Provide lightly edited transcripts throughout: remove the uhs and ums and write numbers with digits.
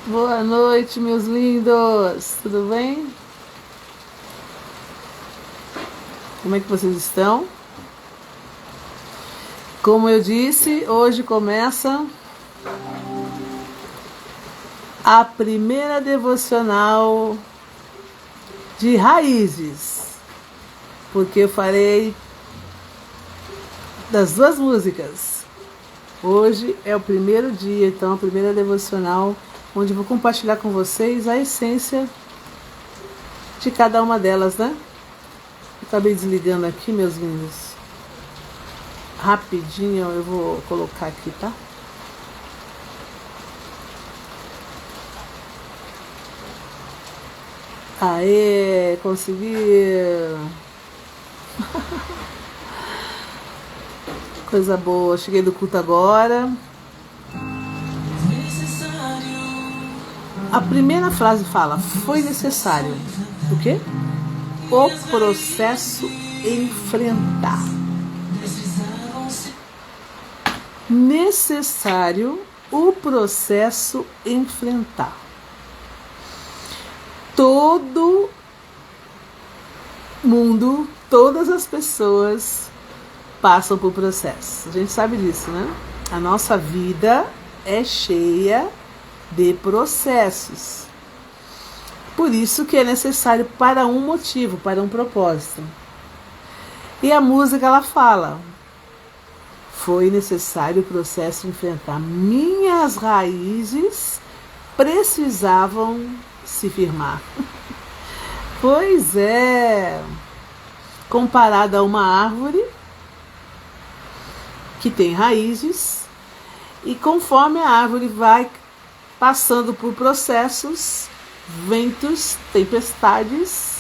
Boa noite, meus lindos. Tudo bem? Como é que vocês estão? Como eu disse, hoje começa a primeira devocional de raízes, porque eu farei das duas músicas. Hoje é o primeiro dia, então a primeira devocional, onde eu vou compartilhar com vocês a essência de cada uma delas, né? Eu acabei desligando aqui, meus lindos. Rapidinho eu vou colocar aqui, tá? Aê, consegui! Coisa boa, cheguei do culto agora. A primeira frase fala: foi necessário o quê? O processo enfrentar. Necessário o processo enfrentar. Todo mundo, todas as pessoas passam por processos. A gente sabe disso, né? A nossa vida é cheia de processos. Por isso que é necessário para um motivo, para um propósito. E a música ela fala: foi necessário o processo enfrentar. Minhas raízes precisavam se firmar. Pois é. Comparada a uma árvore que tem raízes, e conforme a árvore vai passando por processos, ventos, tempestades,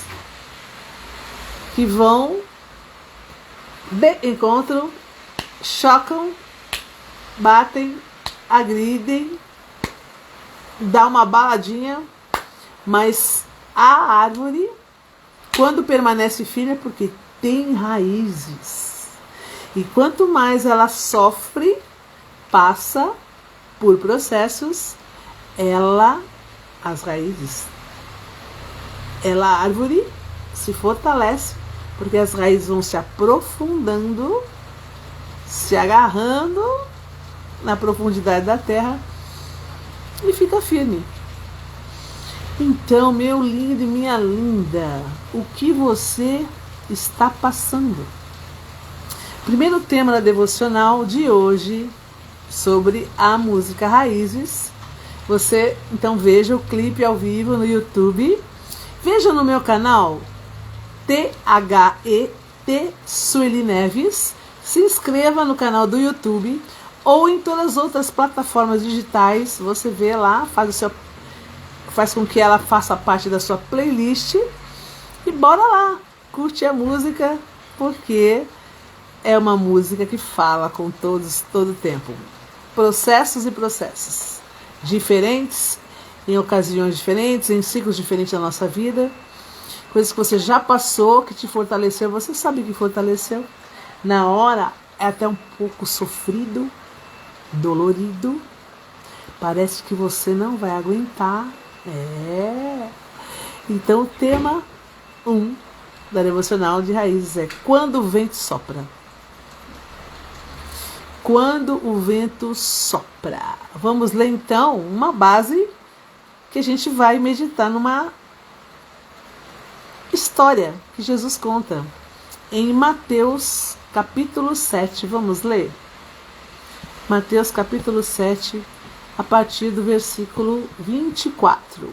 que vão de encontro, chocam, batem, agridem, dá uma baladinha, mas a árvore, quando permanece firme, é porque tem raízes. E quanto mais ela sofre, passa por processos, as raízes, a árvore se fortalece, porque as raízes vão se aprofundando, se agarrando na profundidade da terra e fica firme. Então, meu lindo e minha linda, o que você está passando? Primeiro tema da devocional de hoje, sobre a música Raízes. Você, então, veja o clipe ao vivo no YouTube. Veja no meu canal, THET Sueli Neves. Se inscreva no canal do YouTube ou em todas as outras plataformas digitais. Você vê lá, faz com que ela faça parte da sua playlist. E bora lá, curte a música, porque é uma música que fala com todos, todo o tempo. Processos e processos diferentes, em ocasiões diferentes, em ciclos diferentes da nossa vida. Coisas que você já passou, que te fortaleceu. Você sabe que fortaleceu. Na hora é até um pouco sofrido, dolorido. Parece que você não vai aguentar. Então o tema 1 da devocional de raízes é: quando o vento sopra. Quando o vento sopra. Vamos ler então uma base que a gente vai meditar numa história que Jesus conta em Mateus capítulo 7. Vamos ler? Mateus capítulo 7, a partir do versículo 24.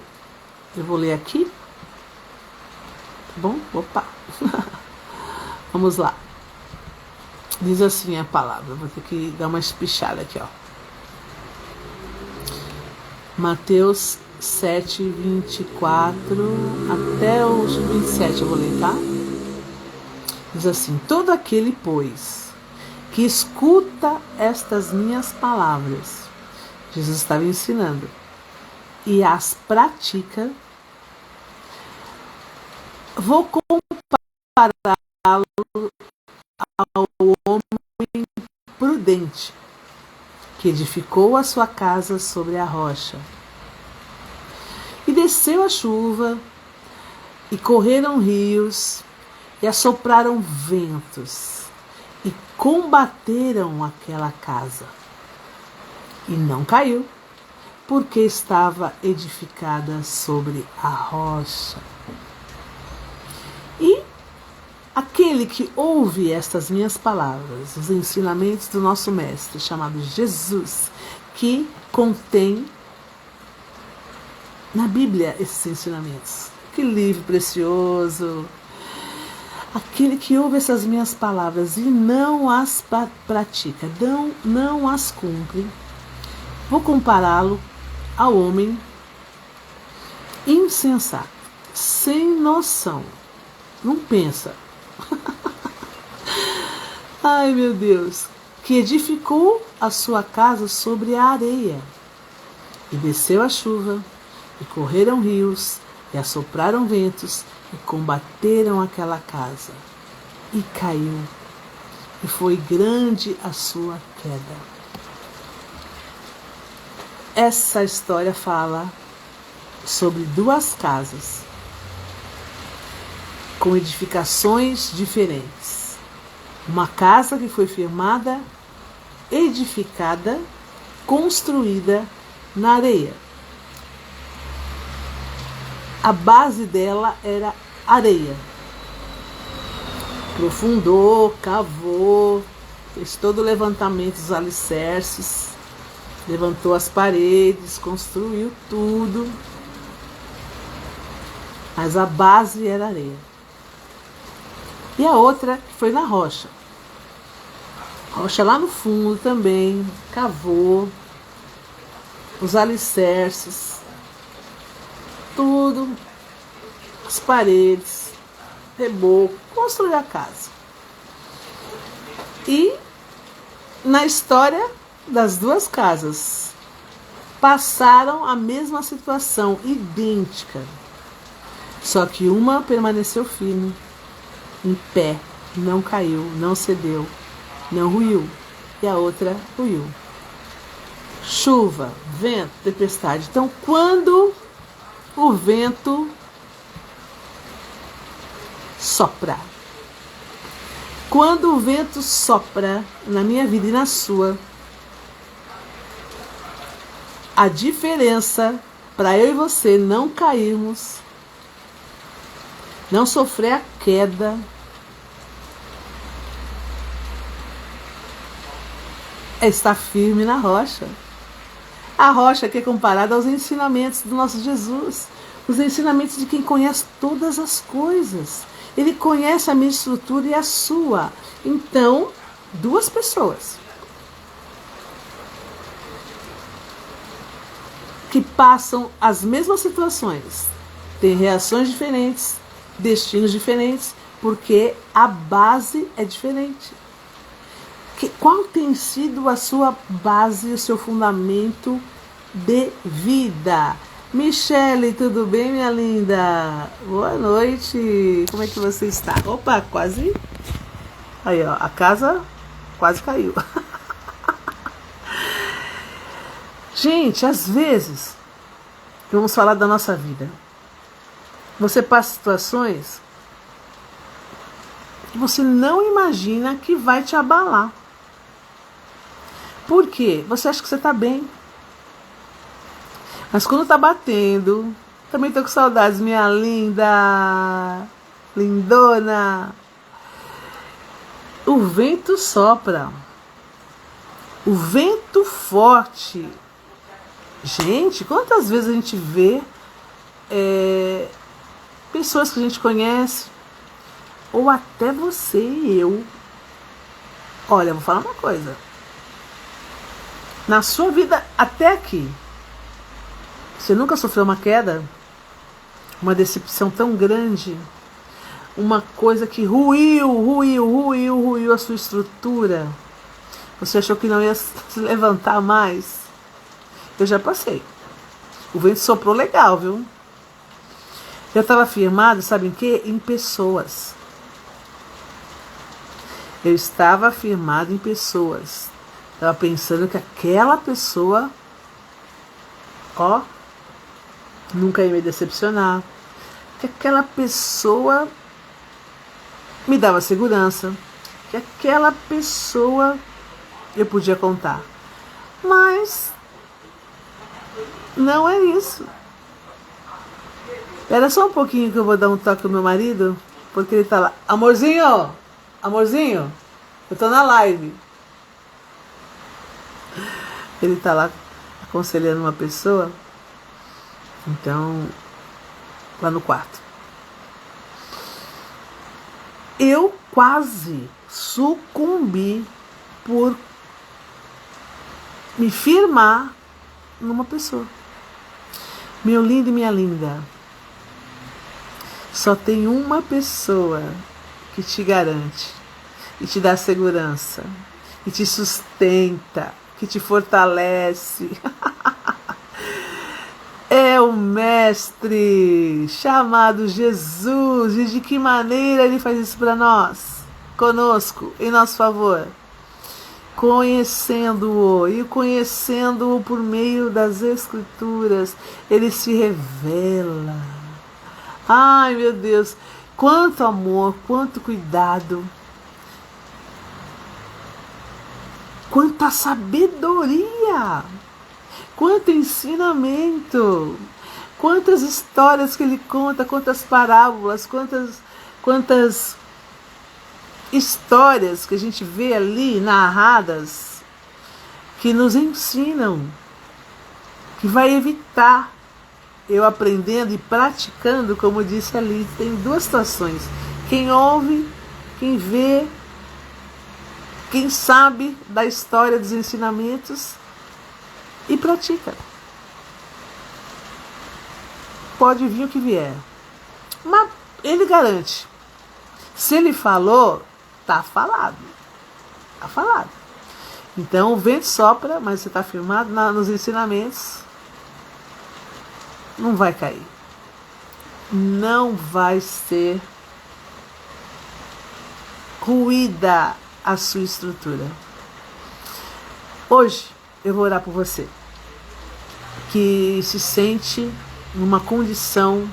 Eu vou ler aqui. Tá bom? Opa! Vamos lá. Diz assim a palavra. Vou ter que dar uma espichada aqui, ó. Mateus 7, 24 até os 27 eu vou ler, tá? Diz assim: todo aquele, pois, que escuta estas minhas palavras, Jesus estava ensinando, e as pratica, vou compará-lo ao homem prudente, que edificou a sua casa sobre a rocha. desceu a chuva, e correram rios, e assopraram ventos, e combateram aquela casa. E não caiu, porque estava edificada sobre a rocha. E aquele que ouve estas minhas palavras, os ensinamentos do nosso Mestre, chamado Jesus, que contém na Bíblia esses ensinamentos. Que livro precioso! Aquele que ouve essas minhas palavras e não as pratica, não as cumpre, vou compará-lo ao homem insensato, sem noção, não pensa. Ai, meu Deus, que edificou a sua casa sobre a areia, e desceu a chuva, e correram rios, e assopraram ventos, e combateram aquela casa, e caiu, e foi grande a sua queda. Essa história fala sobre duas casas, com edificações diferentes. Uma casa que foi firmada, edificada, construída na areia. A base dela era areia. Aprofundou, cavou, fez todo o levantamento dos alicerces, levantou as paredes, construiu tudo. Mas a base era areia. E a outra foi na rocha. Rocha lá no fundo também, cavou os alicerces, tudo, as paredes, reboco, construiu a casa. E na história das duas casas, passaram a mesma situação, idêntica. Só que uma permaneceu firme, em pé, não caiu, não cedeu, não ruiu. E a outra ruiu. Chuva, vento, tempestade. Então, quando o vento sopra, quando o vento sopra na minha vida e na sua, a diferença para eu e você não cairmos, não sofrer a queda, é estar firme na rocha. A rocha que é comparada aos ensinamentos do nosso Jesus, os ensinamentos de quem conhece todas as coisas. Ele conhece a minha estrutura e a sua. Então, duas pessoas que passam as mesmas situações, têm reações diferentes, destinos diferentes, porque a base é diferente. Qual tem sido a sua base, o seu fundamento de vida? Michele, tudo bem, minha linda? Boa noite. Como é que você está? Opa, quase. Aí, ó, a casa quase caiu. Gente, às vezes, vamos falar da nossa vida. Você passa situações que você não imagina que vai te abalar. Por quê? Você acha que você está bem. Mas quando tá batendo, também tô com saudades, minha linda, lindona. O vento sopra. O vento forte. Gente, quantas vezes a gente vê pessoas que a gente conhece, ou até você e eu. Olha, vou falar uma coisa. Na sua vida até aqui, você nunca sofreu uma queda? Uma decepção tão grande? Uma coisa que ruiu a sua estrutura? Você achou que não ia se levantar mais? Eu já passei. O vento soprou legal, viu? Eu estava firmado, sabe em quê? Em pessoas. Eu estava firmado em pessoas. Estava pensando que aquela pessoa, ó, nunca ia me decepcionar, que aquela pessoa me dava segurança, que aquela pessoa eu podia contar. Mas não é isso. Espera só um pouquinho que eu vou dar um toque no meu marido, porque ele tá lá. Amorzinho, amorzinho, eu tô na live. Ele tá lá aconselhando uma pessoa, então, lá no quarto. Eu quase sucumbi por me firmar numa pessoa. Meu lindo e minha linda, só tem uma pessoa que te garante, e te dá segurança, e te sustenta, que te fortalece. É o Mestre chamado Jesus. E de que maneira Ele faz isso para nós? Conosco, em nosso favor. Conhecendo-o, e conhecendo-o por meio das Escrituras, Ele se revela. Ai, meu Deus, quanto amor, quanto cuidado, quanta sabedoria, quanto ensinamento, quantas histórias que ele conta, quantas parábolas, quantas histórias que a gente vê ali narradas, que nos ensinam, que vai evitar eu aprendendo e praticando, como disse ali. Tem duas situações: quem ouve, quem vê, quem sabe da história, dos ensinamentos e pratica. Pode vir o que vier, mas ele garante. Se ele falou, tá falado. Tá falado. Então o vento sopra, mas você está firmado nos ensinamentos, não vai cair. Não vai ser ruída a sua estrutura. Hoje eu vou orar por você que se sente numa condição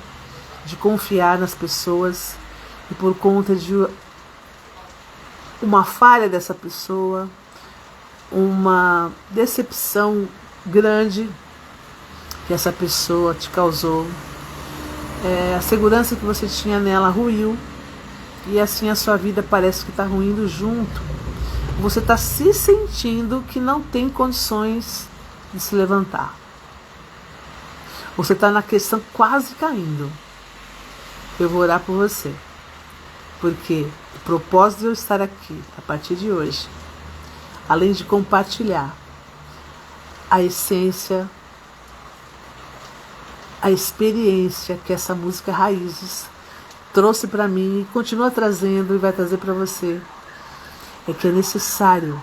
de confiar nas pessoas e por conta de uma falha dessa pessoa, uma decepção grande que essa pessoa te causou, a segurança que você tinha nela ruiu, e assim a sua vida parece que está ruindo junto. Você está se sentindo que não tem condições de se levantar. Você está na questão quase caindo. Eu vou orar por você, porque o propósito de eu estar aqui a partir de hoje, além de compartilhar a essência, a experiência que essa música Raízes trouxe para mim e continua trazendo e vai trazer para você, é que é necessário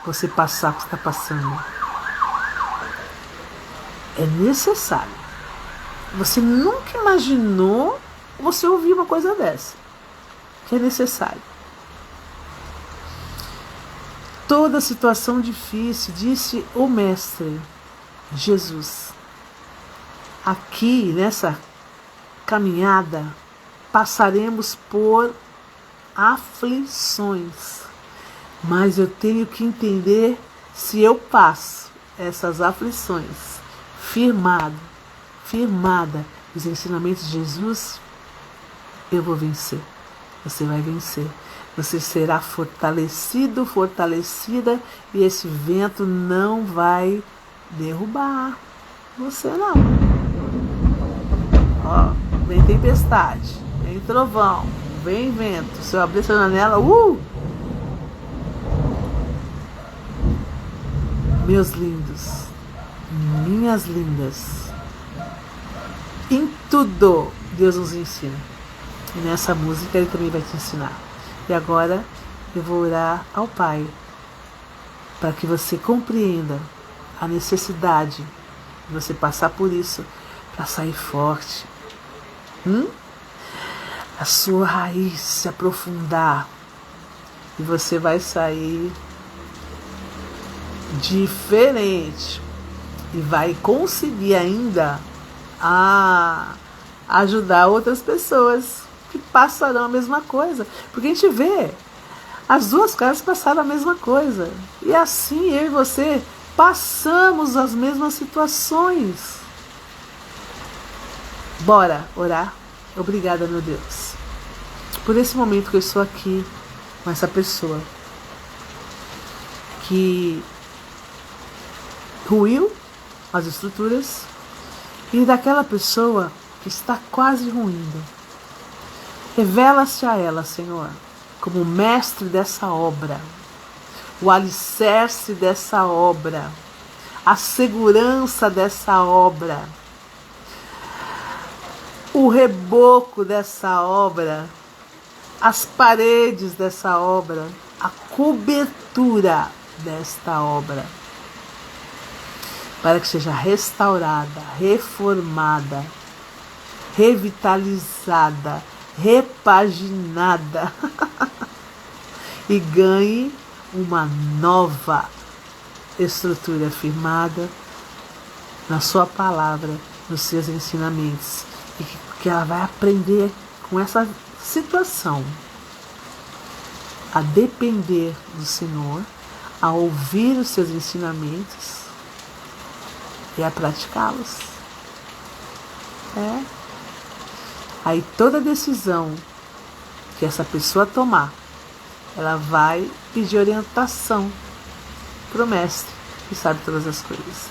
você passar o que está passando. É necessário. Você nunca imaginou você ouvir uma coisa dessa, que é necessário. Toda situação difícil, disse o Mestre Jesus, aqui nessa caminhada passaremos por aflições, mas eu tenho que entender se eu passo essas aflições firmada nos ensinamentos de Jesus, eu vou vencer. Você vai vencer. Você será fortalecido, fortalecida, e esse vento não vai derrubar você, não. Ó, vem tempestade, vem trovão, vem vento. Se eu abrir essa janela, meus lindos, minhas lindas, em tudo Deus nos ensina. E nessa música Ele também vai te ensinar. E agora eu vou orar ao Pai para que você compreenda a necessidade de você passar por isso para sair forte. A sua raiz se aprofundar e você vai sair diferente e vai conseguir ainda a ajudar outras pessoas que passarão a mesma coisa. Porque a gente vê, as duas casas passaram a mesma coisa. E assim eu e você passamos as mesmas situações. Bora orar? Obrigada, meu Deus, por esse momento que eu estou aqui com essa pessoa que ruiu as estruturas e daquela pessoa que está quase ruindo. Revela-se a ela, Senhor, como mestre dessa obra, o alicerce dessa obra, a segurança dessa obra, o reboco dessa obra, as paredes dessa obra, a cobertura desta obra, para que seja restaurada, reformada, revitalizada, repaginada e ganhe uma nova estrutura firmada na sua palavra, nos seus ensinamentos, e que ela vai aprender com essa situação a depender do Senhor, a ouvir os seus ensinamentos e a praticá-los. Aí toda decisão que essa pessoa tomar, ela vai pedir orientação para o Mestre, que sabe todas as coisas.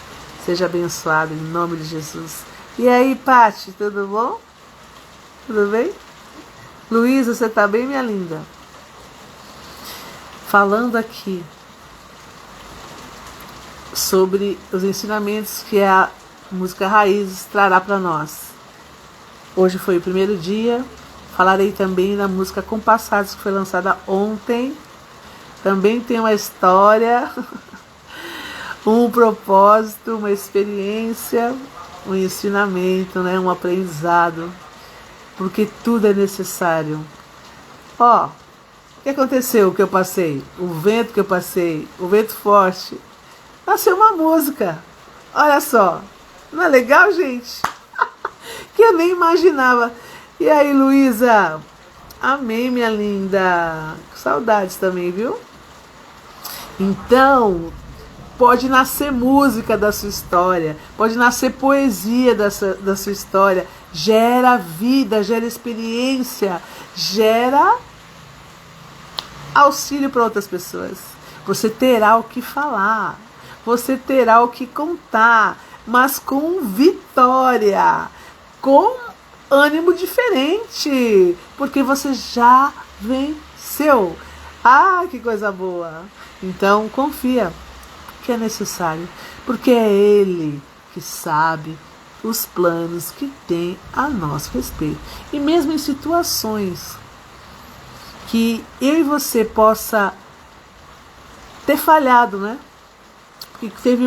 Seja abençoado em nome de Jesus. E aí, Pati, tudo bom? Tudo bem? Luísa, você tá bem, minha linda? Falando aqui sobre os ensinamentos que a música Raízes trará para nós. Hoje foi o primeiro dia. Falarei também da música Compassados, que foi lançada ontem. Também tem uma história, um propósito, uma experiência, um ensinamento, né? Um aprendizado. Porque tudo é necessário. O que aconteceu que eu passei? O vento que eu passei, o vento forte. Nasceu uma música. Olha só. Não é legal, gente? Que eu nem imaginava. E aí, Luísa? Amém, minha linda. Saudades também, viu? Então, pode nascer música da sua história. Pode nascer poesia da sua história. Gera vida, gera experiência, gera auxílio para outras pessoas. Você terá o que falar, você terá o que contar, mas com vitória, com ânimo diferente, porque você já venceu. Que coisa boa! Então confia que é necessário, porque é Ele que sabe os planos que tem a nosso respeito. E mesmo em situações que eu e você possa ter falhado, né? Porque teve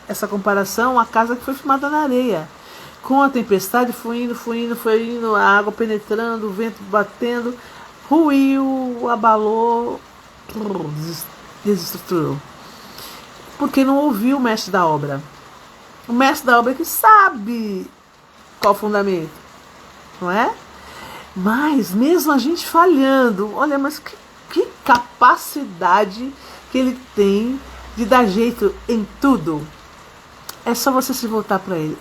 essa comparação, a casa que foi filmada na areia, com a tempestade foi indo, a água penetrando, o vento batendo, ruiu, abalou, desestruturou. Porque não ouviu o mestre da obra. O mestre da obra é que sabe qual o fundamento, não é? Mas mesmo a gente falhando, olha, mas que capacidade que ele tem de dar jeito em tudo. É só você se voltar para ele.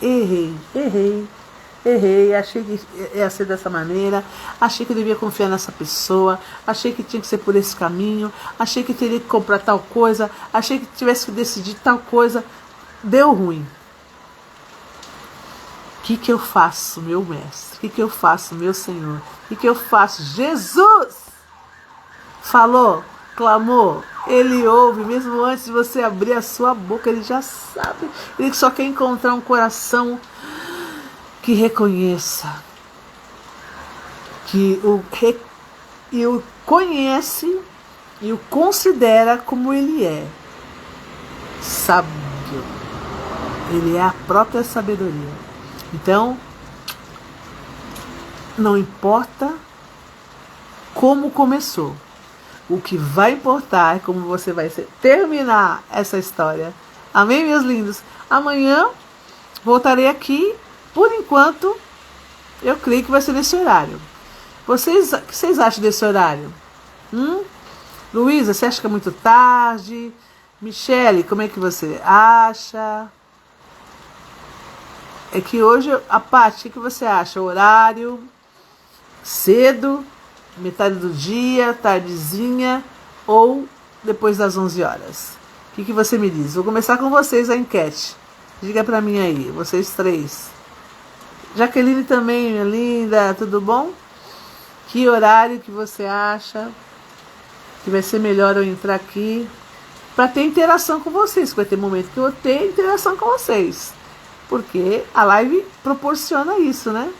Errei, achei que ia ser dessa maneira, achei que eu devia confiar nessa pessoa, achei que tinha que ser por esse caminho, achei que teria que comprar tal coisa, achei que tivesse que decidir tal coisa, deu ruim. O que eu faço, meu mestre? O que eu faço, meu Senhor? O que eu faço? Jesus! Falou, clamou, Ele ouve, mesmo antes de você abrir a sua boca, Ele já sabe. Ele só quer encontrar um coração que reconheça, que o conhece e o considera como Ele é. Sábio. Ele é a própria sabedoria. Então, não importa como começou. O que vai importar é como você vai terminar essa história. Amém, meus lindos? Amanhã voltarei aqui Por enquanto, eu creio que vai ser nesse horário. O que vocês acham desse horário? Luísa, você acha que é muito tarde? Michele, como é que você acha? É que hoje, a Paty, o que você acha? Horário, cedo, metade do dia, tardezinha ou depois das 11 horas? O que você me diz? Vou começar com vocês a enquete. Diga pra mim aí, vocês três. Jaqueline também, minha linda, tudo bom? Que horário que você acha que vai ser melhor eu entrar aqui para ter interação com vocês? Vai ter momento que eu tenho interação com vocês. Porque a live proporciona isso, né?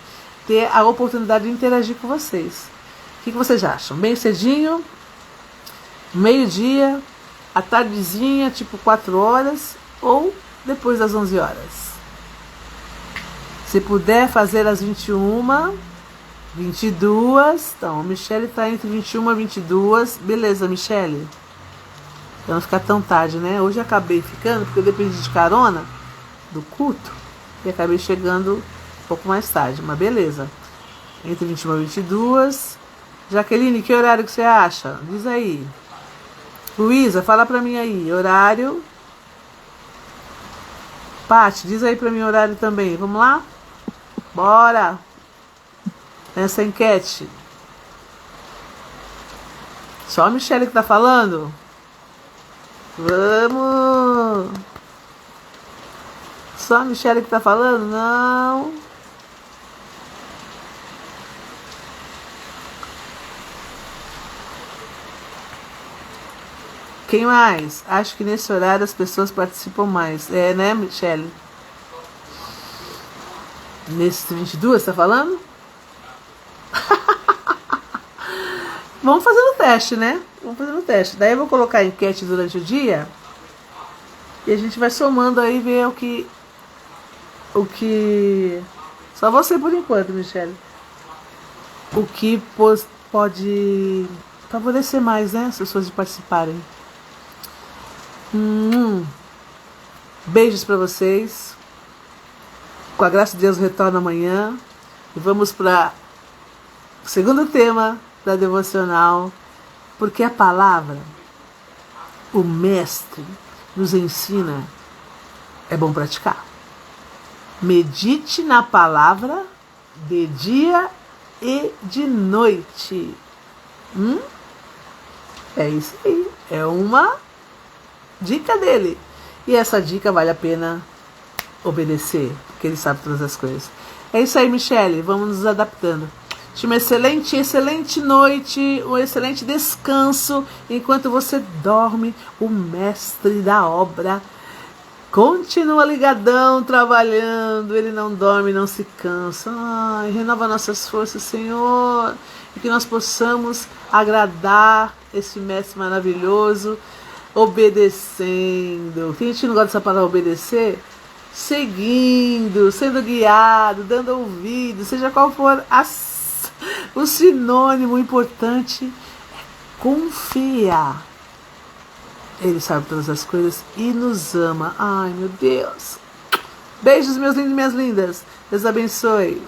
Ter a oportunidade de interagir com vocês. O que vocês acham? Bem cedinho? Meio-dia? À tardezinha, tipo 4 horas? Ou depois das 11 horas? Se puder fazer às 21, 22. Então, a Michele está entre 21 e 22. Beleza, Michele? Pra não ficar tão tarde, né? Hoje eu acabei ficando, porque eu dependi de carona do culto e acabei chegando um pouco mais tarde, mas beleza. Entre 21 e 22. Jaqueline, que horário que você acha? Diz aí. Luísa, fala pra mim aí, horário. Paty, diz aí pra mim horário também. Vamos lá? Bora! Nessa enquete. Só a Michele que tá falando? Vamos! Só a Michele que tá falando? Não. Quem mais? Acho que nesse horário as pessoas participam mais. É, né, Michele? Nesses 22, tá falando? Vamos fazer o teste, né? Vamos fazer o teste. Daí eu vou colocar a enquete durante o dia e a gente vai somando aí, ver o que... Só você por enquanto, Michele. O que pode favorecer mais, né? As pessoas de participarem. Beijos pra vocês. Com a graça de Deus, retorno amanhã. E vamos para o segundo tema da devocional. Porque a palavra, o mestre nos ensina, é bom praticar. Medite na palavra de dia e de noite. É isso aí. É uma dica dele. E essa dica vale a pena obedecer, porque ele sabe todas as coisas. É isso aí, Michele. Vamos nos adaptando. Uma excelente noite, um excelente descanso enquanto você dorme. O mestre da obra continua ligadão, trabalhando. Ele não dorme, não se cansa. Ai, renova nossas forças, Senhor. E que nós possamos agradar esse mestre maravilhoso, obedecendo. Tem gente que não gosta dessa palavra obedecer? Seguindo, sendo guiado, dando ouvido, seja qual for o sinônimo. Importante é confiar. Ele sabe todas as coisas e nos ama. Ai, meu Deus. Beijos, meus lindos e minhas lindas. Deus abençoe.